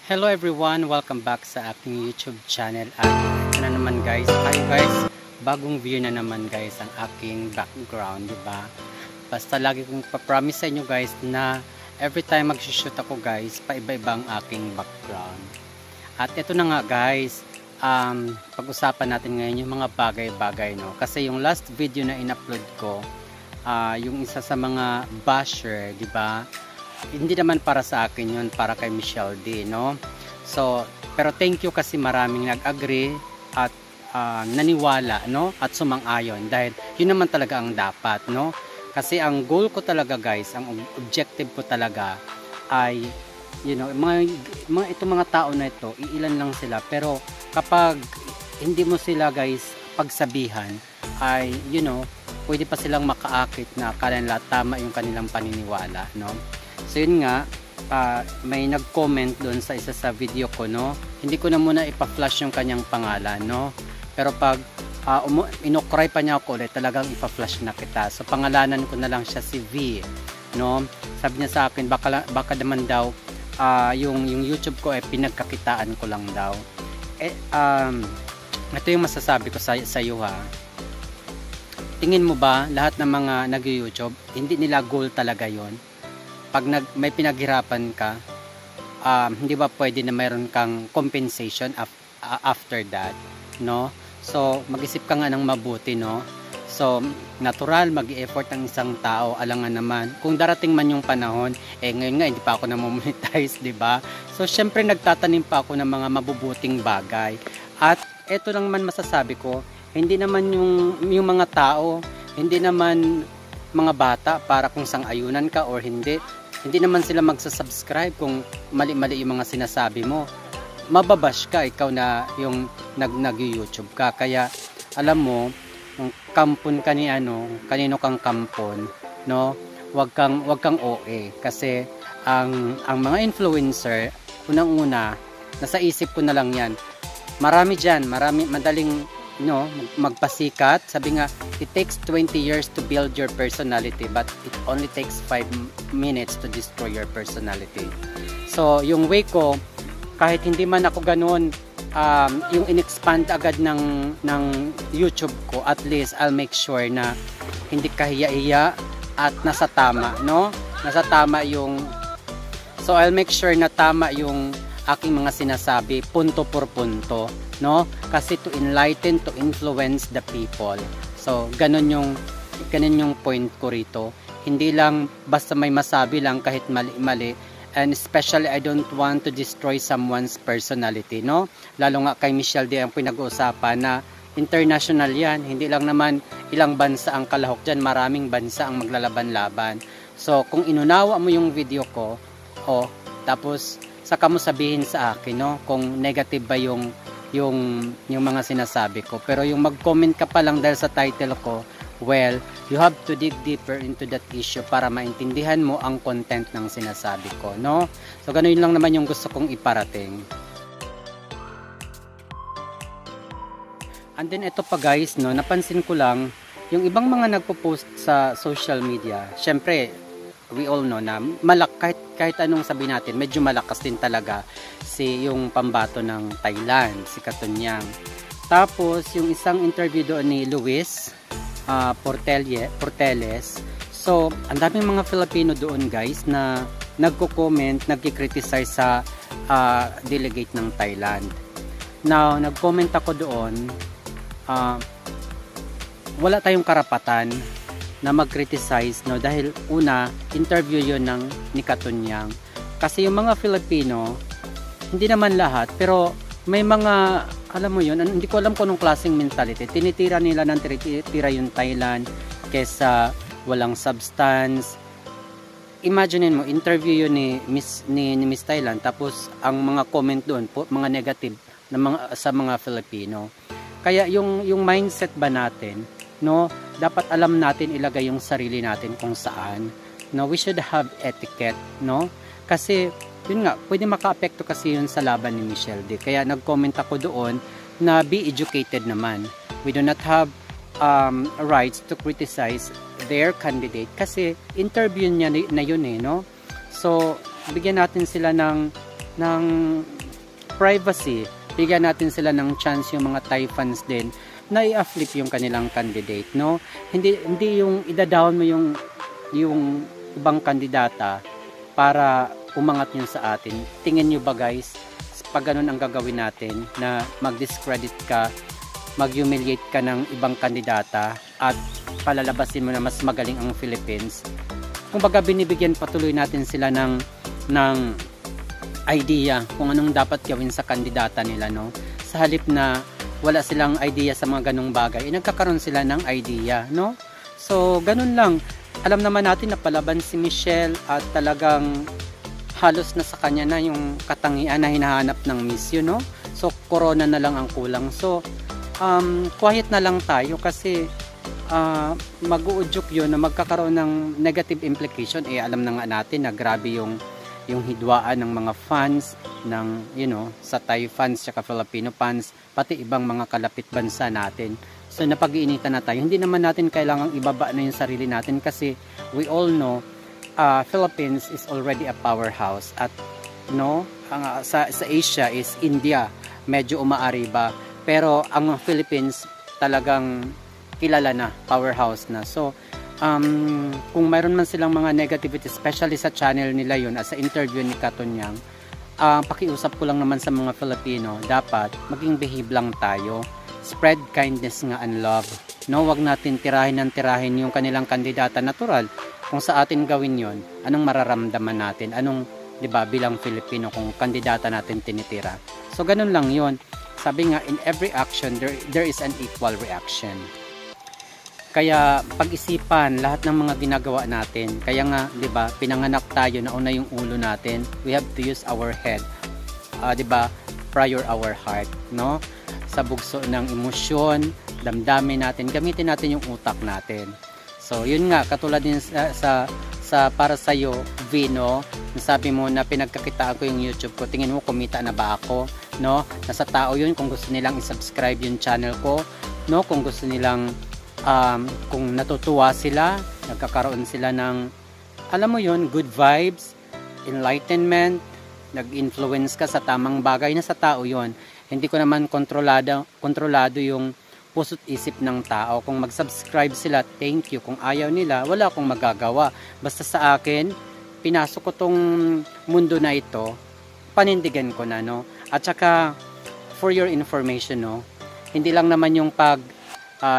Hello everyone! Welcome back sa aking YouTube channel. At ito na naman guys, bagong view na naman guys ang aking background, diba? Basta lagi kong papromise sa inyo guys na every time mag-shoot ako guys, paiba-iba ang aking background. At ito na nga guys, pag-usapan natin ngayon yung mga bagay-bagay, no? Kasi yung last video na in-upload ko, yung isa sa mga basher, diba? Hindi naman para sa akin yun, para kay Michelle D, no? So, pero thank you kasi maraming nag-agree at naniwala, no? At sumang-ayon dahil yun naman talaga ang dapat, no? Kasi ang goal ko talaga guys, ang objective ko talaga ay, you know, itong mga tao na ito, iilan lang sila. Pero kapag hindi mo sila guys pagsabihan, ay, you know, pwede pa silang makaakit na kanila tama yung kanilang paniniwala, no? So yun nga, may nag-comment doon sa isa sa video ko, no? Hindi ko na muna ipa-flash yung kanyang pangalan, no? Pero pag inokray pa niya ako ulit, talagang ipa-flash na kita. So pangalanan ko na lang siya si V, no? Sabi niya sa akin, baka naman daw yung YouTube ko pinagkakitaan ko lang daw. Ito yung masasabi ko sa iyo ha. Tingin mo ba lahat ng mga nag-YouTube, hindi nila goal talaga yon? Pag may pinaghirapan ka, hindi ba pwede na mayroon kang compensation after that, no? So, mag-isip ka nga ng mabuti, no? So, natural, mag-i-effort ang isang tao, alangan naman. Kung darating man yung panahon, ngayon nga, hindi pa ako na-monetize, di ba? So, syempre, nagtatanim pa ako ng mga mabubuting bagay. At, eto lang man masasabi ko, hindi naman yung mga tao, hindi naman mga bata para kung sang-ayunan ka or hindi naman sila magsasubscribe kung mali-mali yung mga sinasabi mo. Mababash ka, ikaw na yung nag-YouTube ka. Kaya alam mo, kung kampon ka ni kanino kang kampon, no? Wag kang OA kasi ang mga influencer, unang-una, nasa isip ko na lang 'yan. Marami madaling magpasikat. Sabi nga, it takes 20 years to build your personality but it only takes 5 minutes to destroy your personality. So, yung way ko, kahit hindi man ako ganoon, yung in-expand agad ng YouTube ko, at least I'll make sure na hindi kahiya-hiya at nasa tama, no? Nasa tama so I'll make sure na tama yung aking mga sinasabi, punto por punto, no? Kasi to enlighten, to influence the people. So, ganun yung point ko rito. Hindi lang basta may masabi lang kahit mali-mali. And especially, I don't want to destroy someone's personality, no? Lalo nga kay Michelle D ang pinag-uusapan na international yan. Hindi lang naman ilang bansa ang kalahok dyan. Maraming bansa ang maglalaban-laban. So, kung inunawa mo yung video ko, tapos saka mo sabihin sa akin, no? Kung negative ba yung mga sinasabi ko. Pero yung mag-comment ka pa lang dahil sa title ko, well, you have to dig deeper into that issue para maintindihan mo ang content ng sinasabi ko, no? So, ganun lang naman yung gusto kong iparating. And then, ito pa guys, no? Napansin ko lang, yung ibang mga nagpo-post sa social media, syempre, we all know na kahit anong sabi natin, medyo malakas din talaga yung pambato ng Thailand, si Katunyang. Tapos yung isang interview doon ni Luis Porteles. So, ang daming mga Filipino doon guys na nagko-comment, nagki-criticize sa delegate ng Thailand. Now, nag-comment ako doon, wala tayong karapatan na mag-criticize, no? Dahil una, interview yun ni Katunyang. Kasi yung mga Filipino, hindi naman lahat, pero may mga, alam mo yun, hindi ko alam kung anong klaseng mentality. Tinitira nila ng tinitira yung Thailand kesa walang substance. Imaginein mo, interview yun ni Miss Thailand, tapos ang mga comment doon, mga negative sa mga Filipino. Kaya yung mindset ba natin, no, dapat alam natin ilagay yung sarili natin kung saan, no? We should have etiquette, no? Kasi yun nga, pwede maka-apekto kasi yun sa laban ni Michelle D. Kaya nag-comment ako doon na be educated naman. We do not have rights to criticize their candidate kasi interview niya na yun, no? So bigyan natin sila ng privacy. Bigyan natin sila ng chance yung mga Thai fans din na i-flip yung kanilang candidate, no? Hindi yung ida-down mo yung ibang kandidata para umangat yun sa atin. Tingin nyo ba guys, pag ganun ang gagawin natin na mag-discredit ka, mag-humiliate ka ng ibang kandidata at palalabasin mo na mas magaling ang Philippines, kumbaga binibigyan patuloy natin sila ng idea kung anong dapat gawin sa kandidata nila, no? Sa halip na wala silang idea sa mga ganung bagay, nagkakaroon sila ng idea, no? So, ganun lang. Alam naman natin na palaban si Michelle at talagang halos na sa kanya na yung katangian na hinahanap ng Miss, no? So, corona na lang ang kulang. So, quiet na lang tayo kasi mag-uudyok yun na magkakaroon ng negative implication. Alam na nga natin na grabe yung hidwaan ng mga fans ng, sa Thai fans at Filipino fans, pati ibang mga kalapit bansa natin. So napag-iinitan na tayo. Hindi naman natin kailangang ibaba na yung sarili natin kasi we all know Philippines is already a powerhouse at sa Asia is India, medyo umaariba, pero ang Philippines talagang kilala na, powerhouse na. So kung mayroon man silang mga negativity, especially sa channel nila yun, sa interview ni Katonyang, pakiusap ko lang naman sa mga Filipino, dapat maging behave lang tayo, spread kindness nga and love, no? Wag natin tirahin yung kanilang kandidata. Natural kung sa atin gawin yon, anong mararamdaman natin, anong, 'di ba, bilang Filipino kung kandidata natin tinitira. So ganun lang yon. Sabi nga, in every action there is an equal reaction. Kaya pag-isipan lahat ng mga ginagawa natin. Kaya nga, 'di ba, pinanganak tayo na una yung ulo natin. We have to use our head. 'Di ba? Prior our heart, no? Sa bugso ng emosyon, damdamin natin, gamitin natin yung utak natin. So, yun nga, katulad din sa para sa iyo, Vino, nasabi mo na pinagkakitaan ko yung YouTube ko. Tingin mo kumita na ba ako, no? Nasa tao yun kung gusto nilang i-subscribe yung channel ko, no? Kung gusto nilang kung natutuwa sila, nagkakaroon sila ng, alam mo yun, good vibes, enlightenment, nag-influence ka sa tamang bagay, na sa tao yun. Hindi ko naman kontrolado yung puso't isip ng tao. Kung mag-subscribe sila, thank you. Kung ayaw nila, wala akong magagawa. Basta sa akin, pinasok ko tong mundo na ito, panindigan ko na, no? At saka, for your information, no, hindi lang naman yung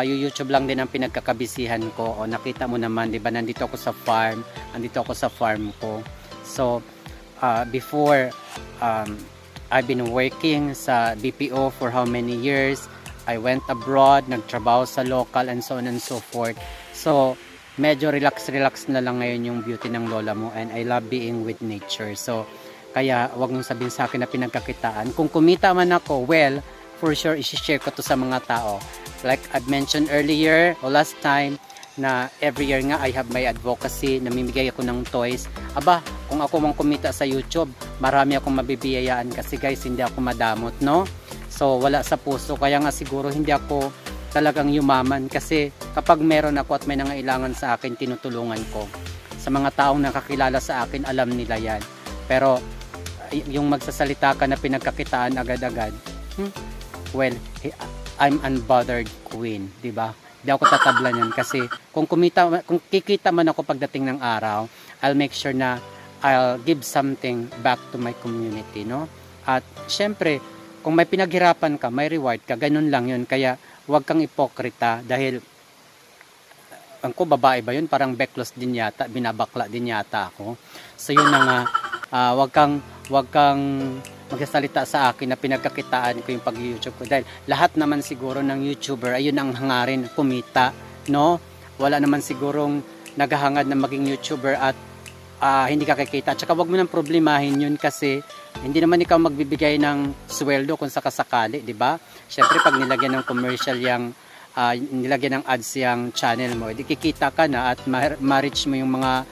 YouTube lang din ang pinagkakabisihan ko. O nakita mo naman, 'di ba? Nandito ako sa farm ko. So before I've been working sa BPO for how many years. I went abroad, nagtrabaho sa local and so on and so forth. So medyo relax na lang ngayon yung beauty ng lola mo, and I love being with nature. So kaya wag mong sabihin sa akin na pinagkakitaan. Kung kumita man ako, well, for sure i-share ko to sa mga tao. Like I've mentioned earlier o last time na every year nga I have my advocacy, namimigay ako ng toys. Aba, kung ako mang kumita sa YouTube, marami akong mabibiyayaan kasi guys, hindi ako madamot, no? So wala sa puso, kaya nga siguro hindi ako talagang yumaman kasi kapag meron ako at may nangailangan sa akin, tinutulungan ko. Sa mga taong nakakilala sa akin, alam nila yan. Pero yung magsasalita ka na pinagkakitaan agad-agad, well, I'm unbothered queen, 'di ba? Hindi ako tatablan yan kasi kung kikita man ako pagdating ng araw, I'll make sure na I'll give something back to my community, no? At syempre, kung may pinaghirapan ka, may reward ka, ganun lang 'yun. Kaya huwag kang ipokrita dahil ko babae ba 'yun? Parang beklos din yata, binabakla din yata ako. So 'yun na nga, huwag kang magsasalita sa akin na pinagkakitaan ko yung pag-YouTube ko, dahil lahat naman siguro ng YouTuber ayun ang hangarin, kumita, no? Wala naman sigurong naghahangad na maging YouTuber at hindi ka kikita. Tsaka wag mo nang problemahin yun kasi hindi naman ikaw magbibigay ng sweldo kung sakasakali, di ba? Syempre pag nilagyan ng commercial nilagyan ng ads yung channel mo, di kikita ka na at ma-reach mo yung mga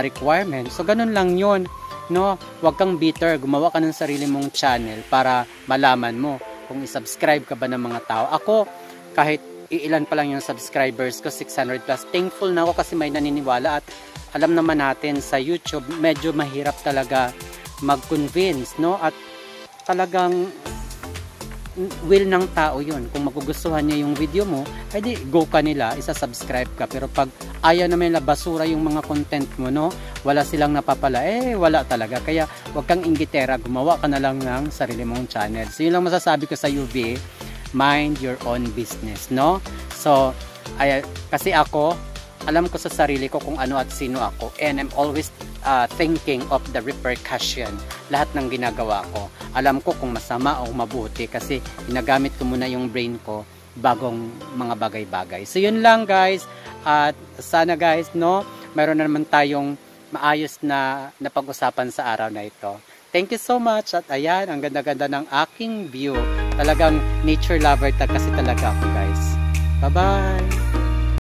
requirements. So ganun lang yun. No, wag kang bitter, gumawa ka ng sarili mong channel para malaman mo kung i-subscribe ka ba ng mga tao. Ako, kahit ilan pa lang yung subscribers ko, 600 plus, thankful na ako kasi may naniniwala. At alam naman natin sa YouTube, medyo mahirap talaga mag-convince, no? At talagang will ng tao yun. Kung magugustuhan niya yung video mo, edi go ka nila, isa-subscribe ka. Pero pag ayaw naman nila, basura yung mga content mo, no? Wala silang napapala, wala talaga. Kaya wag kang inggitera, gumawa ka na lang ng sarili mong channel. So yun lang masasabi ko sa UV, mind your own business, no? So, kasi ako, alam ko sa sarili ko kung ano at sino ako, and I'm always thinking of the repercussion lahat ng ginagawa ko. Alam ko kung masama o mabuti kasi ginagamit ko muna yung brain ko bagong mga bagay-bagay. So yun lang guys, at sana guys, no, mayroon na naman tayong maayos na napag-usapan sa araw na ito. Thank you so much, at ayan, ang ganda-ganda ng aking view. Talagang nature lover kasi talaga ako guys. Bye bye.